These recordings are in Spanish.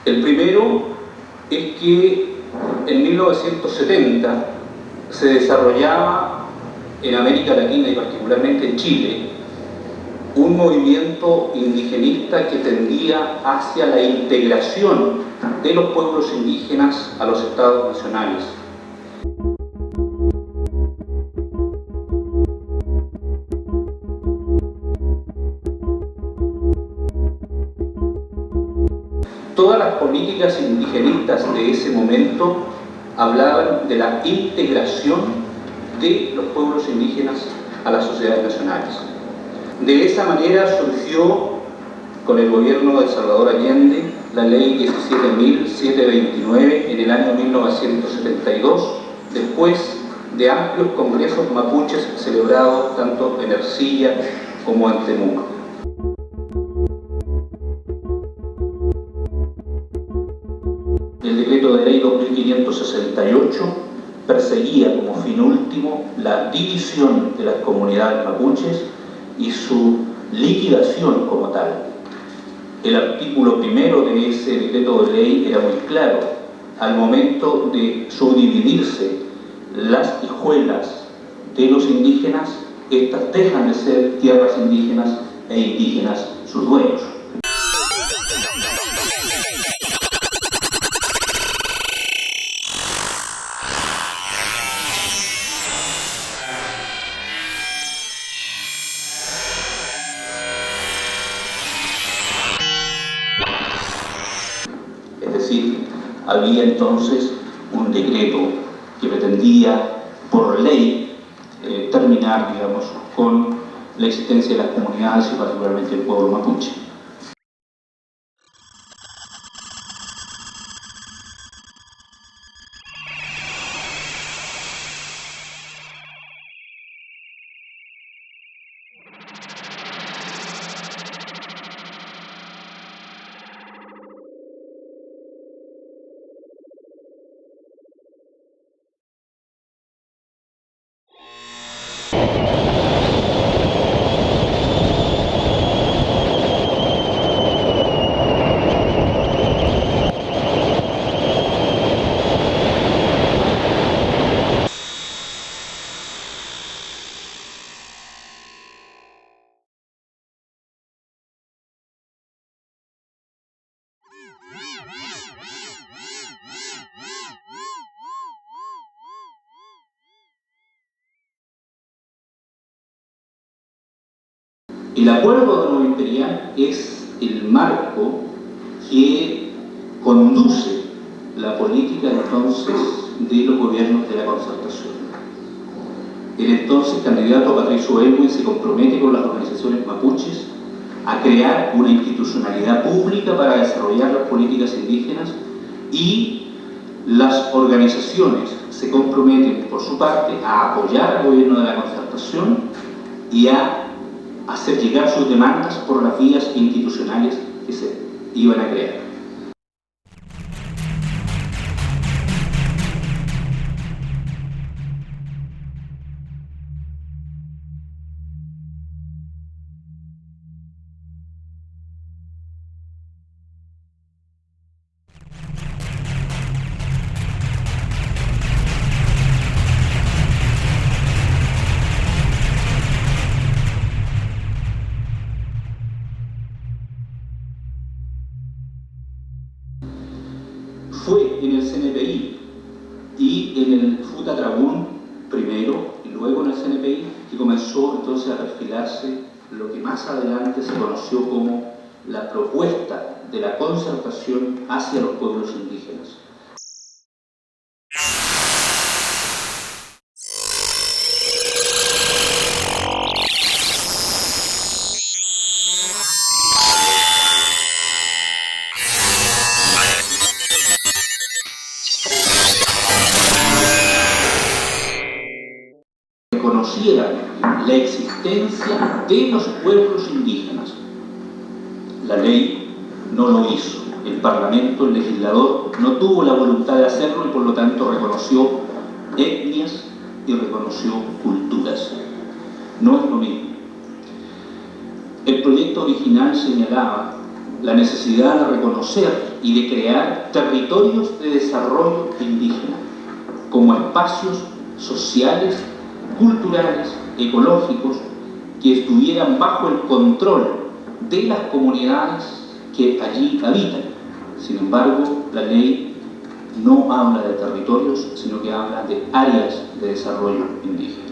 El primero es que en 1970 se desarrollaba en América Latina y particularmente en Chile un movimiento indigenista que tendía hacia la integración de los pueblos indígenas a los estados nacionales. Todas las políticas indigenistas de ese momento hablaban de la integración de los pueblos indígenas a las sociedades nacionales. De esa manera surgió, con el gobierno de Salvador Allende, la ley 17.729 en el año 1972, después de amplios congresos mapuches celebrados tanto en Ercilla como en Temuco. El decreto de ley 2568 perseguía como fin último la división de las comunidades mapuches y su liquidación como tal. El artículo primero de ese decreto de ley era muy claro. Al momento de subdividirse las hijuelas de los indígenas, estas dejan de ser tierras indígenas e indígenas sus dueños. Es decir, había entonces un decreto que pretendía, por ley, terminar, digamos, con la existencia de las comunidades y particularmente el pueblo mapuche. El acuerdo de Nueva Imperial es el marco que conduce la política entonces de los gobiernos de la concertación. El entonces candidato Patricio Aylwin se compromete con las organizaciones mapuches a crear una institucionalidad pública para desarrollar las políticas indígenas, y las organizaciones se comprometen por su parte a apoyar al gobierno de la concertación y a hacer llegar sus demandas por las vías institucionales que se iban a crear. Fue en el CNPI y en el Futatrabún primero y luego en el CNPI que comenzó entonces a perfilarse lo que más adelante se conoció como la propuesta de la concertación hacia los pueblos indígenas. Conocieran la existencia de los pueblos indígenas. La ley no lo hizo. El Parlamento, el legislador, no tuvo la voluntad de hacerlo y por lo tanto reconoció etnias y reconoció culturas. No es lo mismo. El proyecto original señalaba la necesidad de reconocer y de crear territorios de desarrollo indígena como espacios sociales, culturales, ecológicos, que estuvieran bajo el control de las comunidades que allí habitan. Sin embargo, la ley no habla de territorios, sino que habla de áreas de desarrollo indígena.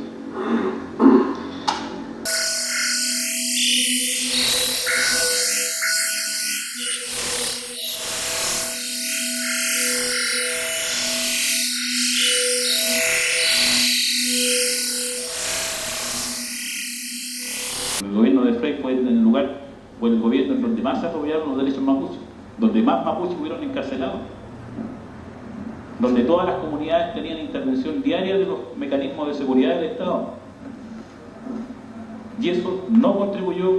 El gobierno de Frei fue en el lugar o el gobierno en donde más se apropiaron los derechos mapuches, donde más mapuches fueron encarcelados, donde todas las comunidades tenían intervención diaria de los mecanismos de seguridad del Estado. Y eso no contribuyó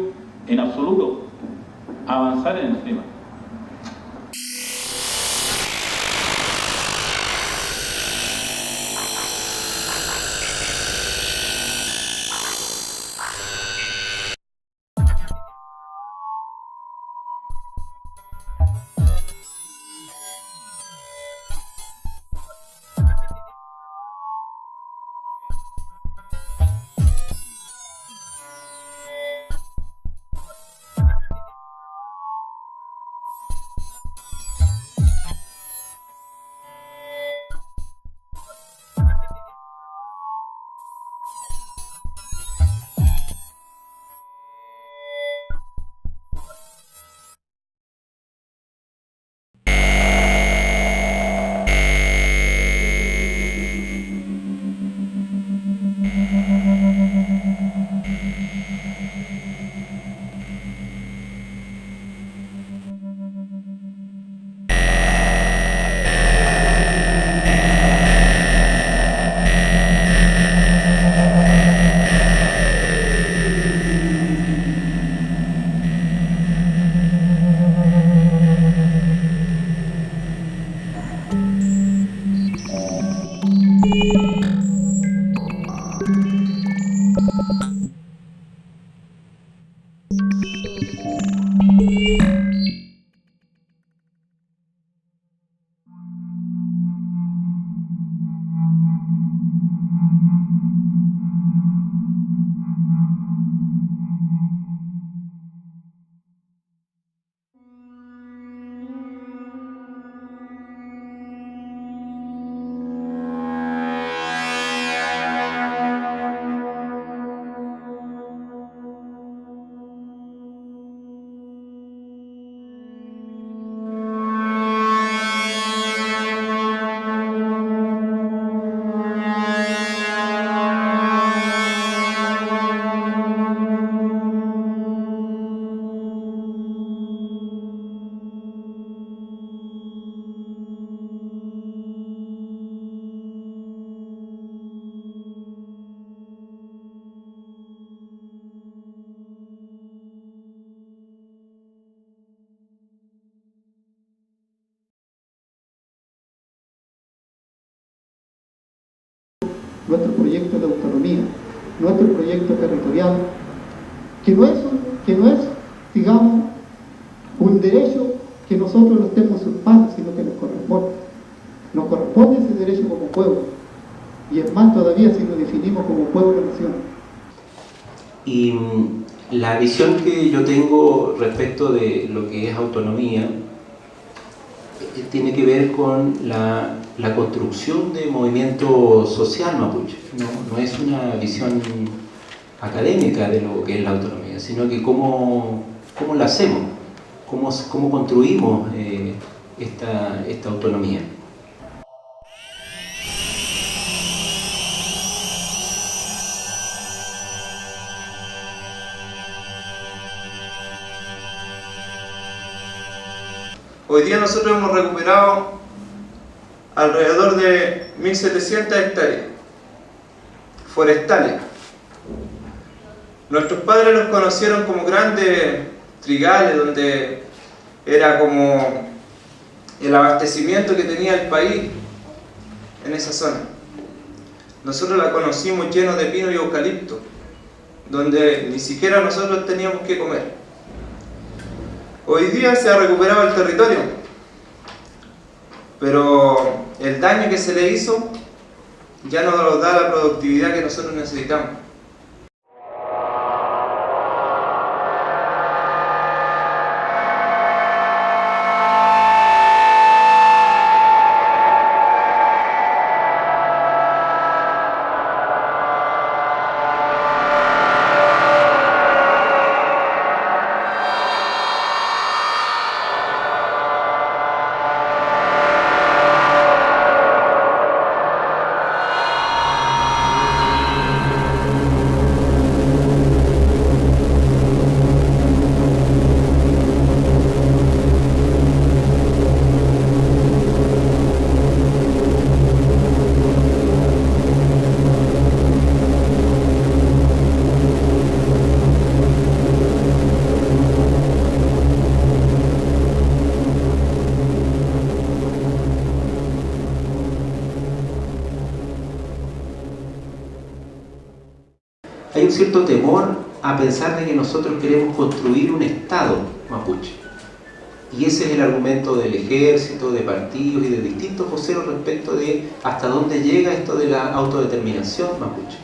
en absoluto a avanzar en el tema. Nuestro proyecto de autonomía, nuestro proyecto territorial, que no es, digamos, un derecho que nosotros lo estemos usurpando, sino que nos corresponde. Nos corresponde ese derecho como pueblo, y es más todavía si lo definimos como pueblo-nación. Y la visión que yo tengo respecto de lo que es autonomía tiene que ver con la construcción de movimiento social mapuche. No es una visión académica de lo que es la autonomía, sino que cómo la hacemos, cómo construimos esta autonomía. Hoy día nosotros hemos recuperado alrededor de 1.700 hectáreas forestales. Nuestros padres los conocieron como grandes trigales, donde era como el abastecimiento que tenía el país en esa zona. Nosotros la conocimos lleno de pino y eucalipto, donde ni siquiera nosotros teníamos que comer. Hoy día se ha recuperado el territorio, pero el daño que se le hizo ya no nos da la productividad que nosotros necesitamos. Hay un cierto temor a pensar de que nosotros queremos construir un Estado mapuche. Y ese es el argumento del ejército, de partidos y de distintos voceros respecto de hasta dónde llega esto de la autodeterminación mapuche.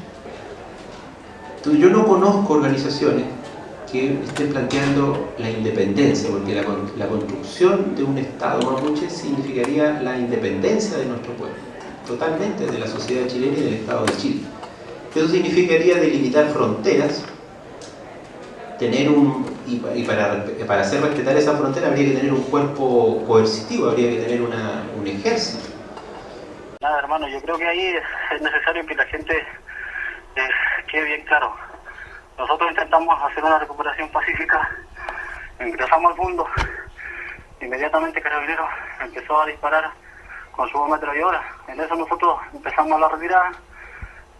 Entonces, yo no conozco organizaciones que estén planteando la independencia, porque la construcción de un Estado mapuche significaría la independencia de nuestro pueblo, totalmente de la sociedad chilena y del Estado de Chile. Eso significaría delimitar fronteras, y para hacer respetar esa frontera habría que tener un cuerpo coercitivo, habría que tener un ejército. Nada, hermano, yo creo que ahí es necesario que la gente quede bien claro. Nosotros intentamos hacer una recuperación pacífica, ingresamos al mundo, inmediatamente Carabineros empezó a disparar con su ametralladora. En eso nosotros empezamos la retirada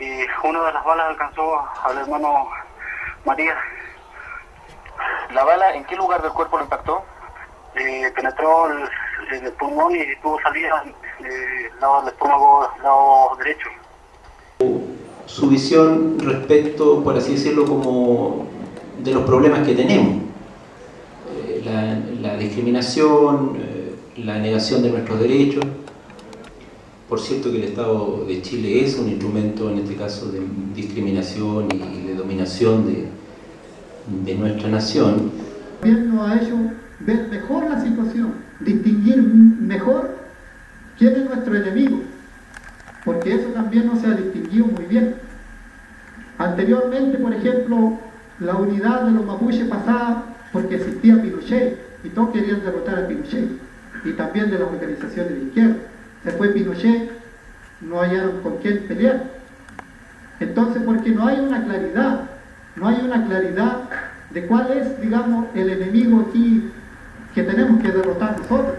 y una de las balas alcanzó al hermano Matías. ¿La bala en qué lugar del cuerpo lo impactó? Penetró en el pulmón y tuvo salida del lado del estómago, lado derecho. Su visión respecto, por así decirlo, como de los problemas que tenemos. La discriminación, la negación de nuestros derechos. Por cierto que el Estado de Chile es un instrumento, en este caso, de discriminación y de dominación de nuestra nación. El gobierno ha hecho ver mejor la situación, distinguir mejor quién es nuestro enemigo, porque eso también no se ha distinguido muy bien. Anteriormente, por ejemplo, la unidad de los mapuches pasaba porque existía Pinochet y todos querían derrotar a Pinochet, y también de las organizaciones de izquierda. Se fue Pinochet, no hallaron con quién pelear. Entonces, porque no hay una claridad de cuál es, digamos, el enemigo aquí que tenemos que derrotar nosotros.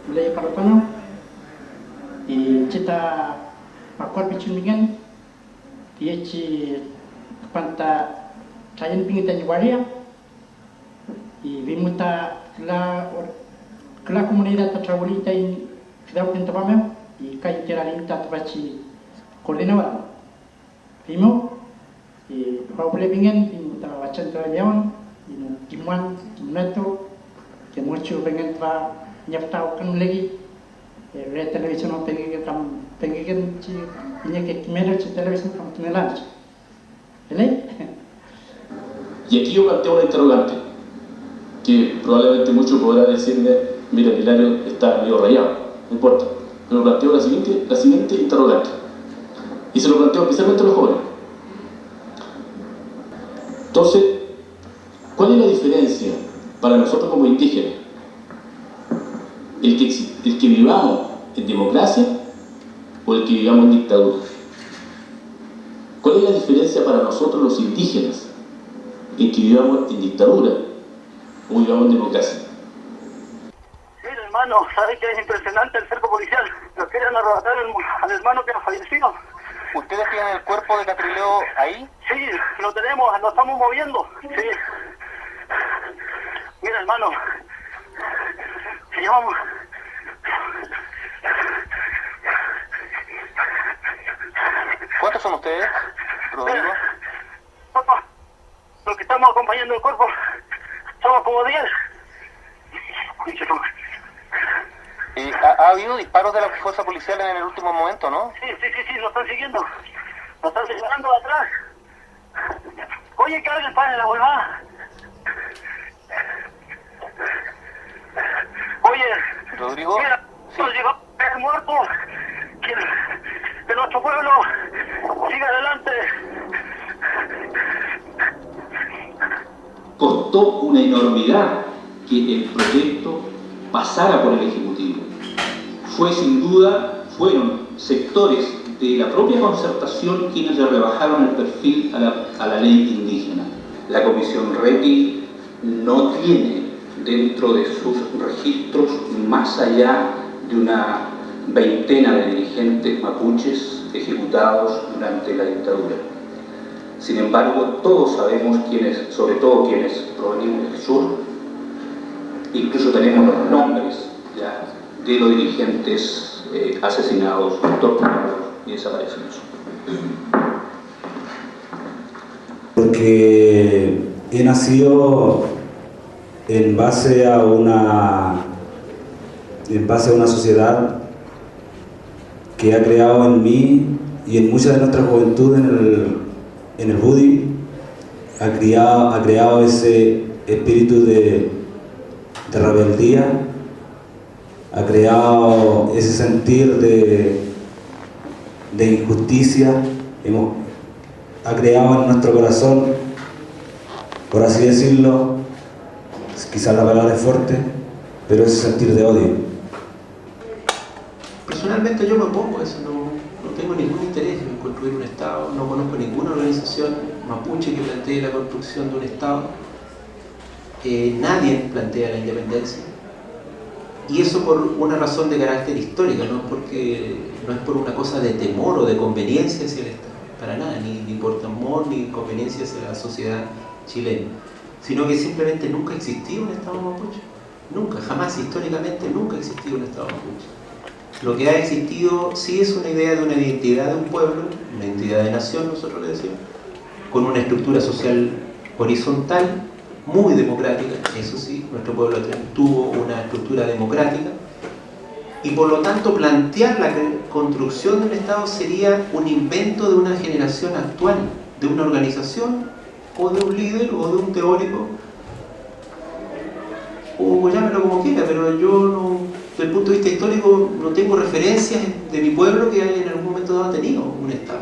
Mulai Parapano, cita makor picuningan, dia panta kain pingitan waria, vimuta kela comunidad tatrawalita in kidau pintabamel, kain teralim tatwachi coordinadora. Vimo, paule pingan vimuta wacan terabiawan, kimuan kimunato, que mucho vengan tra nyaftau kan lagi re televisión no pengen ci ini que menos ci televisión kam tunelan ¿vale? Y aquí yo planteo una interrogante que probablemente muchos podrán decirme Mira, el Hilario está medio rayado, no importa. Me planteó la siguiente interrogante. Y se lo planteo especialmente a los jóvenes. Entonces, ¿cuál es la diferencia para nosotros como indígenas? ¿El que vivamos en democracia o el que vivamos en dictadura? ¿Cuál es la diferencia para nosotros los indígenas en que vivamos en dictadura o vivamos en democracia? Mira, hermano, ¿sabes que es impresionante el cerco policial? Nos quieren arrebatar al hermano que ha fallecido. ¿Ustedes tienen el cuerpo de Catrileo ahí? Sí, lo tenemos, lo estamos moviendo. Sí. Mira, hermano, si llevamos... ¿Cuántos son ustedes, Rodrigo? Papá, los que estamos acompañando el cuerpo, somos como 10. ¿Ha habido disparos de la fuerza policial en el último momento, no? Sí, nos están siguiendo. Nos están señalando de atrás. Oye, que alguien pare la huevada. Oye, Rodrigo, mira, sí. nos llegó el muerto. Que nuestro pueblo siga adelante. Costó una enormidad que el proyecto pasara por el Ejecutivo. Fueron sectores de la propia concertación quienes le rebajaron el perfil a la ley indígena. La Comisión REPI no tiene dentro de sus registros más allá de una veintena de dirigentes mapuches ejecutados durante la dictadura. Sin embargo, todos sabemos quiénes, sobre todo quienes provenimos del sur, incluso tenemos los nombres ya de los dirigentes asesinados, torturados y desaparecidos. Porque he nacido en base a una sociedad que ha creado en mí y en mucha de nuestra juventud en el Budi, ha creado ese espíritu de rebeldía, ha creado ese sentir de injusticia, ha creado en nuestro corazón, por así decirlo, quizás la palabra es fuerte, pero ese sentir de odio. Personalmente yo me opongo a eso, no tengo ningún interés en construir un Estado, no conozco ninguna organización mapuche que plantee la construcción de un Estado, nadie plantea la independencia, y eso por una razón de carácter histórico, no es por una cosa de temor o de conveniencia hacia el Estado, para nada, ni por temor ni conveniencia hacia la sociedad chilena, sino que simplemente nunca ha existido un Estado mapuche, nunca, jamás, históricamente nunca ha existido un Estado mapuche. Lo que ha existido sí es una idea de una identidad de un pueblo, una identidad de nación, nosotros le decimos, con una estructura social horizontal, muy democrática, eso sí, nuestro pueblo tuvo una estructura democrática, y por lo tanto plantear la construcción de un Estado sería un invento de una generación actual, de una organización, o de un líder, o de un teórico, o llámelo como quiera, pero yo no... Desde el punto de vista histórico no tengo referencias de mi pueblo que en algún momento dado ha tenido un Estado.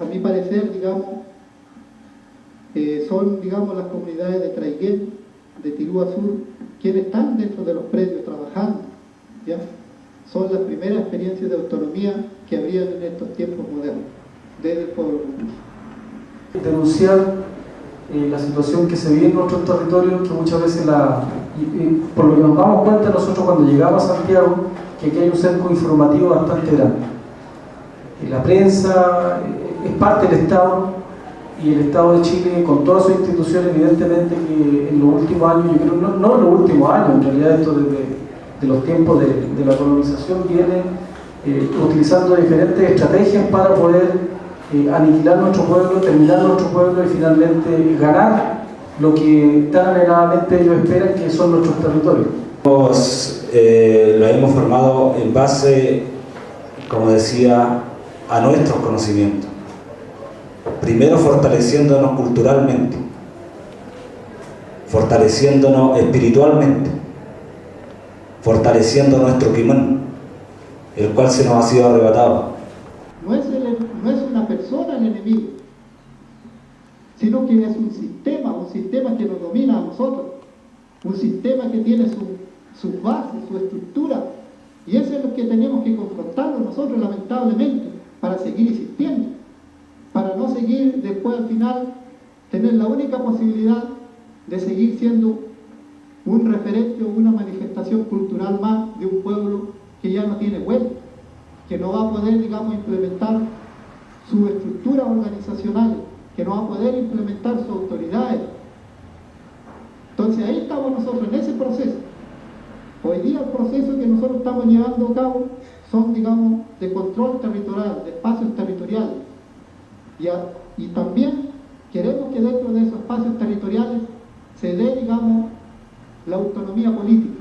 A mi parecer, digamos, son, digamos, las comunidades de Traiguén, de Tirúa Sur, quienes están dentro de los predios trabajando, ¿ya? Son las primeras experiencias de autonomía que habrían en estos tiempos modernos, desde el pueblo mapuche. Denunciar la situación que se vive en nuestros territorios, que muchas veces por lo que nos damos cuenta nosotros cuando llegamos a Santiago, que aquí hay un cerco informativo bastante grande. La prensa es parte del Estado, y el Estado de Chile, con todas sus instituciones, evidentemente que en los últimos años, yo creo, no en los últimos años, en realidad esto desde los tiempos de la colonización, viene utilizando diferentes estrategias para poder aniquilar nuestro pueblo, terminar nuestro pueblo y finalmente ganar lo que tan anheladamente ellos esperan, que son nuestros territorios. Lo hemos formado en base, como decía, a nuestros conocimientos. Primero fortaleciéndonos culturalmente, fortaleciéndonos espiritualmente, fortaleciendo nuestro quimón, el cual se nos ha sido arrebatado. No es una persona el enemigo, sino que es un sistema que nos domina a nosotros, un sistema que tiene sus bases, su estructura, y eso es lo que tenemos que confrontarlo nosotros, lamentablemente, para seguir existiendo, para no seguir después al final tener la única posibilidad de seguir siendo un referente o una manifestación cultural más de un pueblo que ya no tiene vuelta, que no va a poder, digamos, implementar sus estructuras organizacionales, que no va a poder implementar sus autoridades. Entonces ahí estamos nosotros, en ese proceso. Hoy día el proceso que nosotros estamos llevando a cabo son, digamos, de control territorial, de espacios territoriales. Y también queremos que dentro de esos espacios territoriales se dé, digamos, la autonomía política.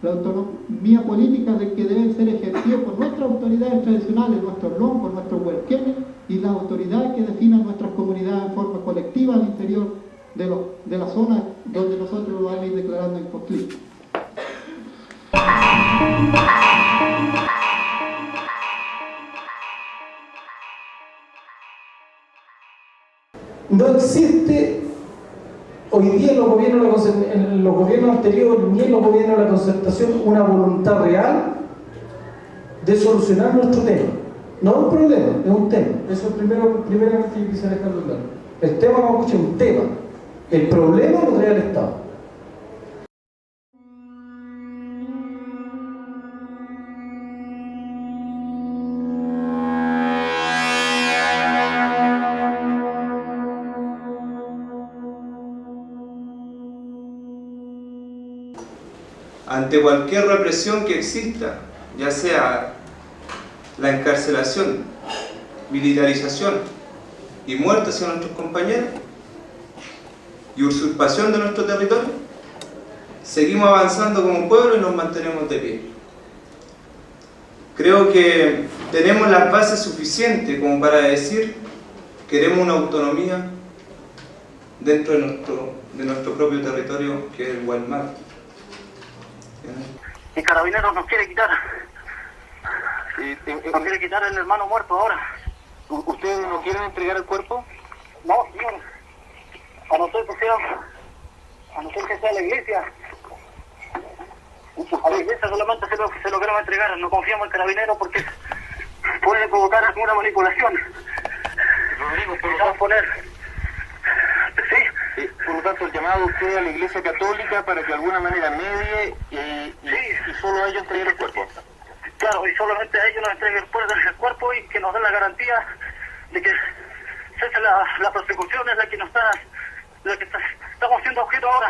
La autonomía política de que debe ser ejercida por nuestras autoridades tradicionales, nuestros loncos, nuestros huerquenes y las autoridades que definan nuestras comunidades en forma colectiva al interior de la zona donde nosotros lo vamos a ir declarando en conflicto. No existe hoy día en los gobiernos anteriores ni en los gobiernos de la concertación una voluntad real de solucionar nuestro tema. No es un problema, es un tema. Eso es primeramente que yo quisiera dejar de claro. El tema mapuche es un tema. El problema lo trae el Estado. Ante cualquier represión que exista, ya sea la encarcelación, militarización y muerte hacia nuestros compañeros y usurpación de nuestro territorio, seguimos avanzando como pueblo y nos mantenemos de pie. Creo que tenemos las bases suficientes como para decir queremos una autonomía dentro de nuestro propio territorio, que es el Guaymas. Y Carabineros nos quiere quitar. Nos quiere quitar el hermano muerto ahora. ¿Ustedes no quieren entregar el cuerpo? No, señor. A no ser que sea la iglesia. A la iglesia solamente se lo queremos entregar. No confiamos en Carabineros porque puede provocar alguna manipulación. Rodrigo, Sí. Por lo tanto, el llamado usted a la Iglesia Católica para que de alguna manera medie y solo a ellos entreguen el cuerpo. Claro, y solamente a ellos nos entreguen el cuerpo y que nos den la garantía de que cese la persecución, es la que estamos siendo objeto ahora.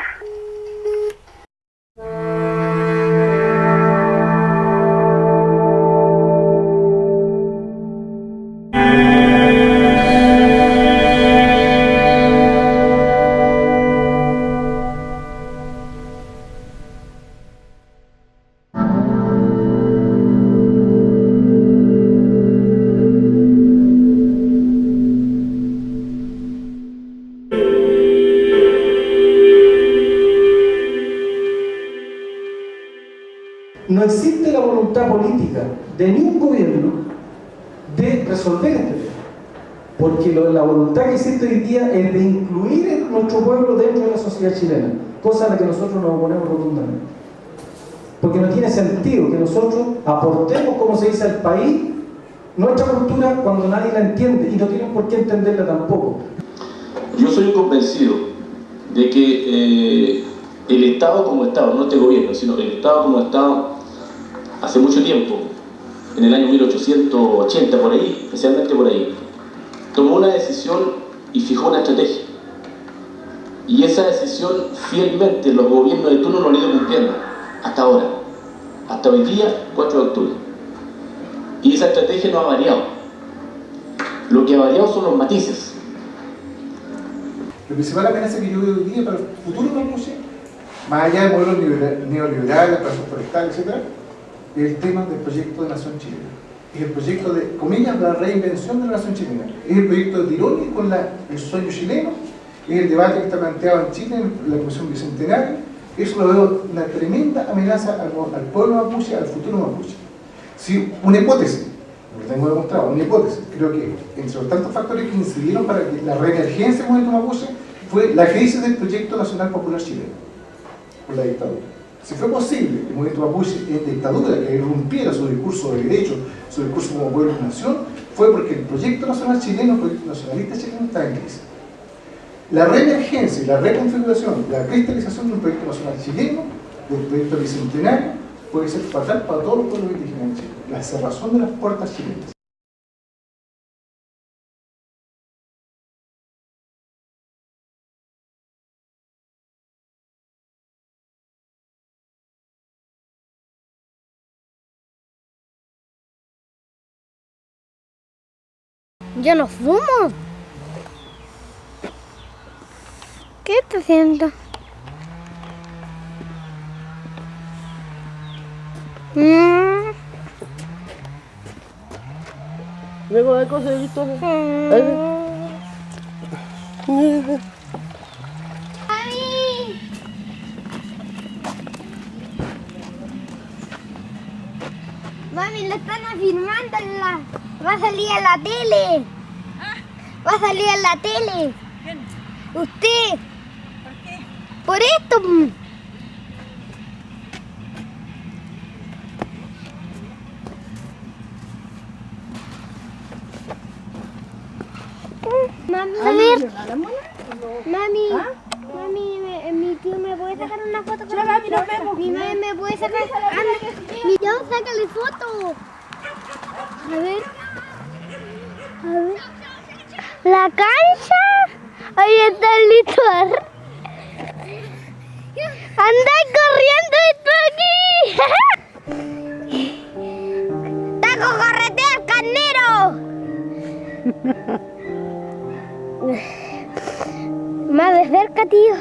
No existe la voluntad política de ningún gobierno de resolver este tema, porque la voluntad que existe hoy día es de incluir a nuestro pueblo dentro de la sociedad chilena, cosa a la que nosotros nos oponemos rotundamente, porque no tiene sentido que nosotros aportemos, como se dice, al país nuestra cultura cuando nadie la entiende y no tienen por qué entenderla tampoco. Yo soy convencido de que el Estado como Estado, no este gobierno, sino el Estado como Estado, hace mucho tiempo, en el año 1880 por ahí, especialmente por ahí, tomó una decisión y fijó una estrategia. Y esa decisión fielmente los gobiernos de turno lo han ido cumpliendo hasta ahora, hasta hoy día, 4 de octubre. Y esa estrategia no ha variado. Lo que ha variado son los matices. La principal amenaza que yo veo hoy día para el futuro mapuche, más allá de modelos neoliberales, plazo forestal, etc., es el tema del proyecto de Nación Chilena. Es el proyecto de, comillas, la reinvención de la Nación Chilena. Es el proyecto de Tironi con el sueño chileno, es el debate que está planteado en Chile, en la Comisión Bicentenaria, Eso lo veo una tremenda amenaza al pueblo mapuche, al futuro mapuche. Si una hipótesis, lo tengo demostrado, una hipótesis, creo que entre los tantos factores que incidieron para que la reemergencia del movimiento mapuche fue la crisis del proyecto nacional popular chileno por la dictadura. Si fue posible que el movimiento mapuche en dictadura, que irrumpiera su discurso de derecho, su discurso como pueblo y nación, fue porque el proyecto nacional chileno, el proyecto nacionalista chileno estaba en crisis. La reemergencia y la reconfiguración, la cristalización de un proyecto nacional chileno, del proyecto bicentenario, puede ser fatal para todos los pueblos indígenas en Chile. La cerrazón de las puertas chilenas. Yo no fumo. ¿Qué está haciendo? Luego de cosas he visto. Mami, lo están afirmando va a salir en la tele. Va a salir en la tele. ¿Quién? Usted. ¿Por qué? Por esto. Mami, a ver. Mami. Mami, mi tío me puede sacar una foto con mami, nos vemos. Mi mami me puede sacar. Mi tío, sácale foto. A ver. A ver. La cancha. Ahí está el Lituar. Anda corriendo esto aquí. Taco, corretea, carnero. Más de cerca, tío.